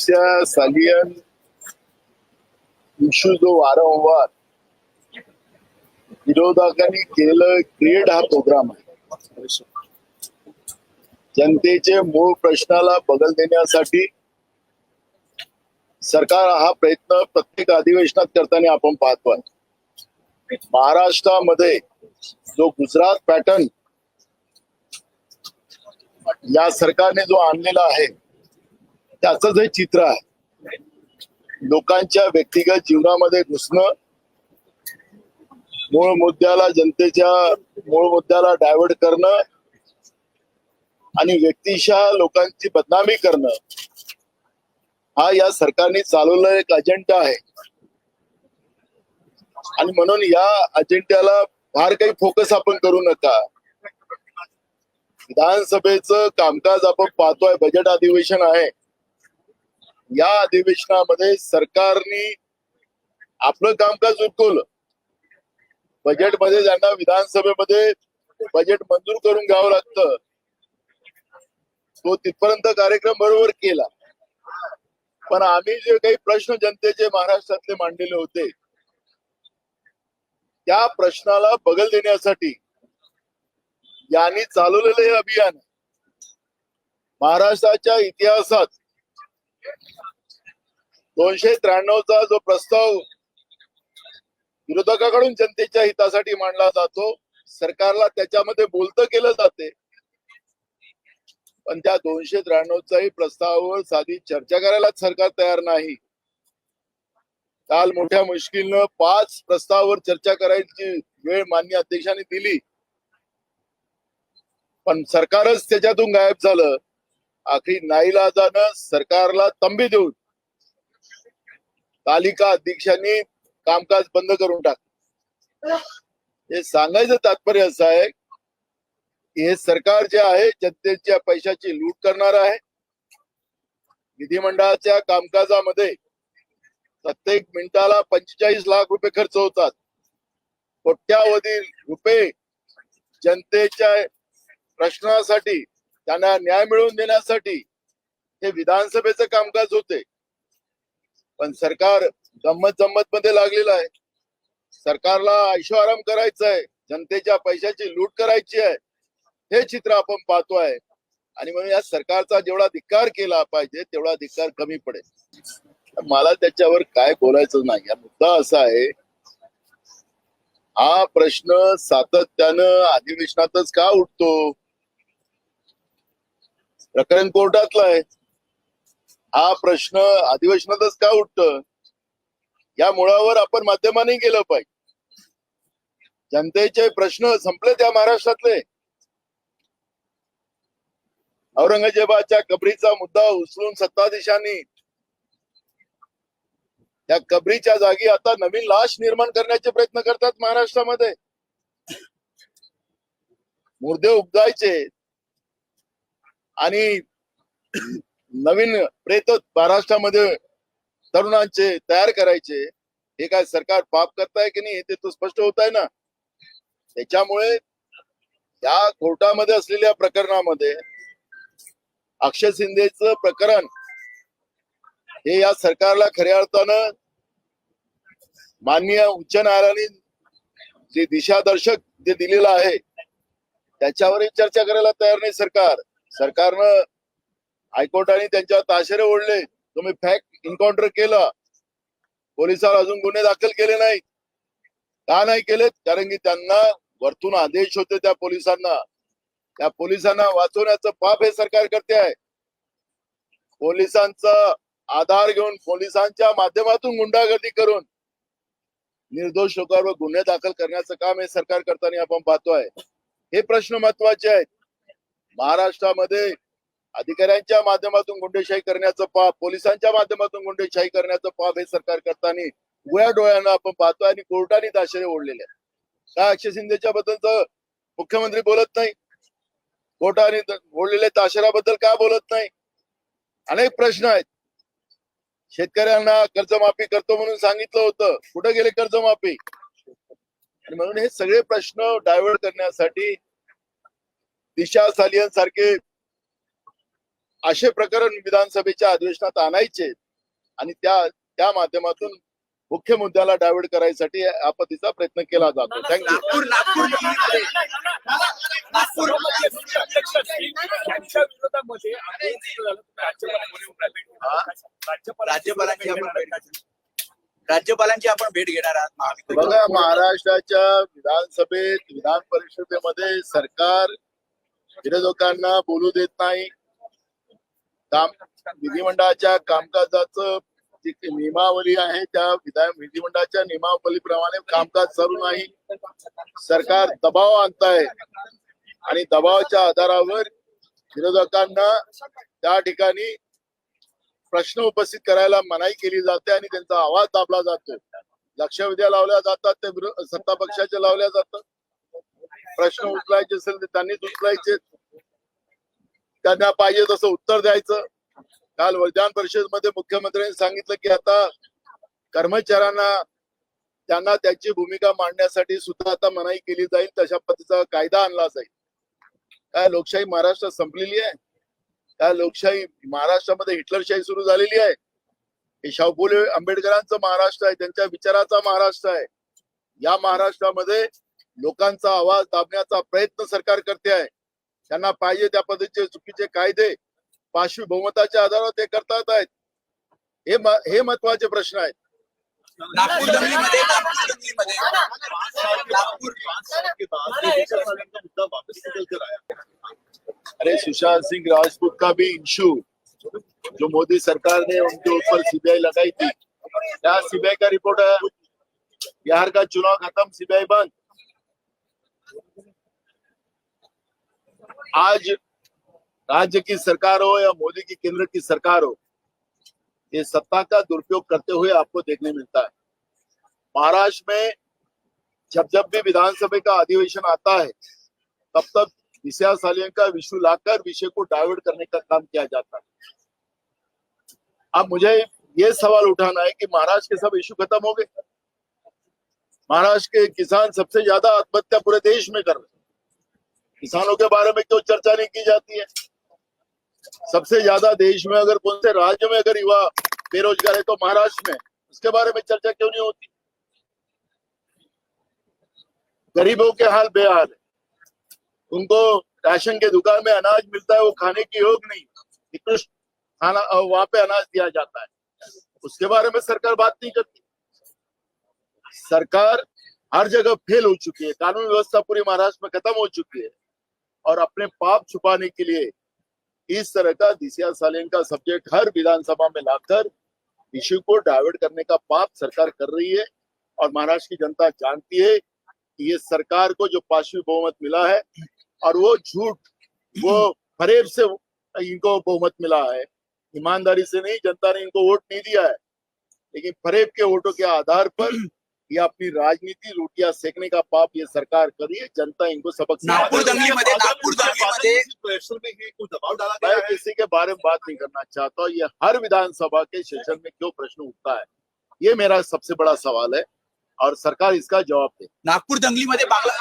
दिशा Salian issue जो वारंवार विरोधकांनी केलेलं क्रिएट हा प्रोग्राम आहे. जनतेचे मूळ प्रश्नाला बगल देण्यासाठी सरकार हा प्रयत्न प्रत्येक अधिवेशनात करताना आपण पाहतोय. महाराष्ट्रामध्ये जो गुजरात पॅटर्न या सरकारने जो आणलेला आहे त्याचं जे चित्र आहे, लोकांच्या व्यक्तिगत जीवनामध्ये घुसणं, मूळ मुद्द्याला जनतेच्या मूळ मुद्द्याला डायव्हर्ट करणं आणि व्यक्तिशः लोकांची बदनामी करणं हा या सरकारने चालवलेला एक अजेंडा आहे. आणि म्हणून या अजेंड्याला फार काही फोकस आपण करू नका. विधानसभेचं कामकाज आपण पाहतोय, बजेट अधिवेशन आहे. या अधिवेशनामध्ये सरकारने आपलं कामकाज उरकवलं. बजेटमध्ये ज्यांना विधानसभेमध्ये बजेट मंजूर करून घ्यावं लागतं तो तिथपर्यंत कार्यक्रम बरोबर केला. पण आम्ही जे काही प्रश्न जनतेचे महाराष्ट्रातले मांडलेले होते त्या प्रश्नाला बगल देण्यासाठी यांनी चालवलेलं हे अभियान महाराष्ट्राच्या इतिहासात 293चा जो प्रस्ताव विरोधकाकडून जनतेच्या हितासाठी मांडला जातो, सरकारला त्याच्यामध्ये बोलतं केलं जाते, पण त्या 293चाही प्रस्तावावर साधी चर्चा करायलाच सरकार तयार नाही. काल मोठ्या मुश्किलनं 5 प्रस्तावावर चर्चा करायची वेळ माननीय अध्यक्षांनी दिली, पण सरकारच त्याच्यातून गायब झालं. आखरी नाईलाजानं सरकारला तंबी देऊन तालिका अध्यक्षांनी कामकाज बंद करून टाकलं. हे सांगायचं तात्पर्य असं आहे की हे सरकार जे आहे जनतेच्या पैशाची लूट करणार आहे. विधिमंडळाच्या कामकाजामध्ये प्रत्येक मिनिटाला 45 लाख रुपये खर्च होतात. कोट्यावधी रुपये जनतेच्या प्रश्नासाठी, त्यांना न्याय मिळवून देण्यासाठी हे विधानसभेचं कामकाज होते. पण सरकार गंमत जम्मत मध्ये लागलेलं आहे. सरकारला ऐशोआराम करायचं आहे, जनतेच्या पैशाची लूट करायची आहे, हे चित्र आपण पाहतोय. आणि म्हणून या सरकारचा जेवढा धिक्कार केला पाहिजे तेवढा धिक्कार कमी पडेल. मला त्याच्यावर काय बोलायचं नाही. हा मुद्दा असा आहे, हा प्रश्न सातत्यानं अधिवेशनातच का उठतो? प्रकरण कोर्टातला आहे. हा प्रश्न अधिवेशनातच का उठतं? या मुळावर आपण माध्यमांनी गेलं पाहिजे. जनतेचे प्रश्न संपले त्या महाराष्ट्रातले. औरंगजेबाच्या कबरीचा मुद्दा उचलून सत्ताधीशांनी त्या कबरीच्या जागी आता नवीन लाश निर्माण करण्याचे प्रयत्न करतात महाराष्ट्रामध्ये. मुर्दे उपजायचे आणि नवीन प्रेत महाराष्ट्रामध्ये तरुणांचे तयार करायचे. हे काय सरकार पाप करताय की नाही हे ते तो स्पष्ट होत आहे ना. त्याच्यामुळे या कोर्टामध्ये असलेल्या प्रकरणामध्ये अक्षय शिंदेचं प्रकरण हे या सरकारला खऱ्या अर्थानं माननीय उच्च न्यायालयाने जे दिशादर्शक जे दिलेलं आहे त्याच्यावरही चर्चा करायला तयार नाही सरकार. सरकारनं हायकोर्टाने त्यांच्या ताशेरे ओढले. तुम्ही फॅक्ट एन्काउंटर केलं, पोलिसांवर अजून गुन्हे दाखल केले नाहीत. का नाही केलेत? कारण की त्यांना वरतून आदेश होते त्या पोलिसांना. त्या पोलिसांना वाचवण्याचं पाप हे सरकार करते आहे. पोलिसांचा आधार घेऊन पोलिसांच्या माध्यमातून गुंडागर्दी करून निर्दोष लोकांवर गुन्हे दाखल करण्याचं काम हे सरकार करताना आपण पाहतोय. हे प्रश्न महत्वाचे आहेत. महाराष्ट्रामध्ये अधिकाऱ्यांच्या माध्यमातून गुंडेशाही करण्याचं पाप, पोलिसांच्या माध्यमातून गुंडेशाही करण्याचं पाप हे सरकार करताना उघड्या डोळ्यानं आपण पाहतोय. आणि कोर्टाने ताशेरे ओढलेले आहेत. का अक्षय शिंदेच्या बद्दलच मुख्यमंत्री बोलत नाही? कोर्टाने ओढलेल्या ताशेऱ्याबद्दल का बोलत नाही? अनेक प्रश्न आहेत. शेतकऱ्यांना कर्जमाफी करतो म्हणून सांगितलं होतं, कुठे गेले कर्जमाफी? आणि म्हणून हे सगळे प्रश्न डायव्हर्ट करण्यासाठी दिशा सालियन सारखे असे प्रकरण विधानसभेच्या अधिवेशनात आणायचे आणि त्या माध्यमातून मुख्य मुद्द्याला डायव्हर्ट करायसाठी या पद्धतीचा प्रयत्न केला जातो. थँक्यू. राज्यपालांची आपण भेट घेणार आहात. बघा, महाराष्ट्राच्या विधानसभेत विधान परिषदेमध्ये सरकार विरोधकांना बोलू देत नाही. विधिमंडळाच्या कामकाजाचं जी नियमावली आहे त्या विधिमंडळाच्या नियमावलीप्रमाणे कामकाज चालू नाही. सरकार दबाव आणताय आणि दबावाच्या आधारावर विरोधकांना त्या ठिकाणी प्रश्न उपस्थित करायला मनाई केली जाते आणि त्यांचा आवाज दाबला जातो. लक्षवेध्या लावल्या जातात, ते सत्ता पक्षाच्या लावल्या जातात. प्रश्न उचलायचे असेल तर त्यांनीच उचलायचे, त्यांना पाहिजे तसं उत्तर द्यायचं. काल विधान परिषदेमध्ये मुख्यमंत्र्यांनी सांगितलं की आता कर्मचाऱ्यांना त्यांना त्यांची भूमिका मांडण्यासाठी सुद्धा आता मनाई केली जाईल, तशा पद्धतीचा कायदा आणला जाईल. काय लोकशाही महाराष्ट्रात संपलेली आहे? काय लोकशाही महाराष्ट्रामध्ये हिटलरशाही सुरू झालेली आहे? हे शाहू फुले आंबेडकरांचं महाराष्ट्र आहे, त्यांच्या विचाराचा महाराष्ट्र आहे. या महाराष्ट्रामध्ये लोकांचा आवाज दाबण्याचा प्रयत्न सरकार करते आहे. त्यांना पाहिजे त्या पद्धतीचे चुकीचे कायदे पाशवी बहुमताच्या आधारावर ते करतात आहेत. हे महत्वाचे प्रश्न आहेत. अरे, सुशांत सिंह राजपूत का भी इशू जो मोदी सरकार ने उनके ऊपर सीबीआई लगाई थी, क्या सीबीआई का रिपोर्ट है? बिहार का चुनाव खत्म, सीबीआई बंद. आज राज्य की सरकार हो या मोदी की केंद्र की सरकार हो, ये सत्ता का दुरुपयोग करते हुए आपको देखने मिलता है. महाराष्ट्र में जब भी विधानसभा का अधिवेशन आता है तब तक दिशा सालियन का विषय लाकर विषय को डाइवर्ट करने का काम किया जाता है. अब मुझे ये सवाल उठाना है कि महाराष्ट्र के सब इशू खत्म हो गए? महाराष्ट्र के किसान सबसे ज्यादा आत्महत्या पूरे देश में कर रहे हैं. किसानों के बारे में क्यों चर्चा नहीं की जाती है? सबसे ज्यादा देश में अगर कौन से राज्य में अगर युवा बेरोजगार है तो महाराष्ट्र में, उसके बारे में चर्चा क्यों नहीं होती? गरीबों के हाल बेहाल है. उनको राशन के दुकान में अनाज मिलता है, वो खाने की योग नहीं, निकृष्ट खाना वहां पे अनाज दिया जाता है, उसके बारे में सरकार बात नहीं करती. सरकार हर जगह फेल हो चुकी है. कानून व्यवस्था पूरी महाराष्ट्र में खत्म हो चुकी है और अपने पाप छुपाने के लिए इस तरह का दिशा सालियन का सब्जेक्ट हर विधानसभा में लाकर इश्यू को डाइवर्ट करने का पाप सरकार कर रही है. और महाराष्ट्र की जनता जानती है कि ये सरकार को जो पाशवी बहुमत मिला है और वो झूठ, वो फरेब से इनको बहुमत मिला है, ईमानदारी से नहीं. जनता ने इनको वोट नहीं दिया है, लेकिन फरेब के वोटों के आधार पर ये अपनी राजनीति रोटियां सेकने का पाप ये सरकार कर रही है. जनता इनको सबक नागपूर दंगलीमध्ये मैं किसी के बारे में बात नहीं करना चाहता. ये हर विधानसभा के सेशन में क्यों प्रश्न उठता है, ये मेरा सबसे बड़ा सवाल है और सरकार इसका जवाब दे. नागपूर दंगलीमध्ये बांगला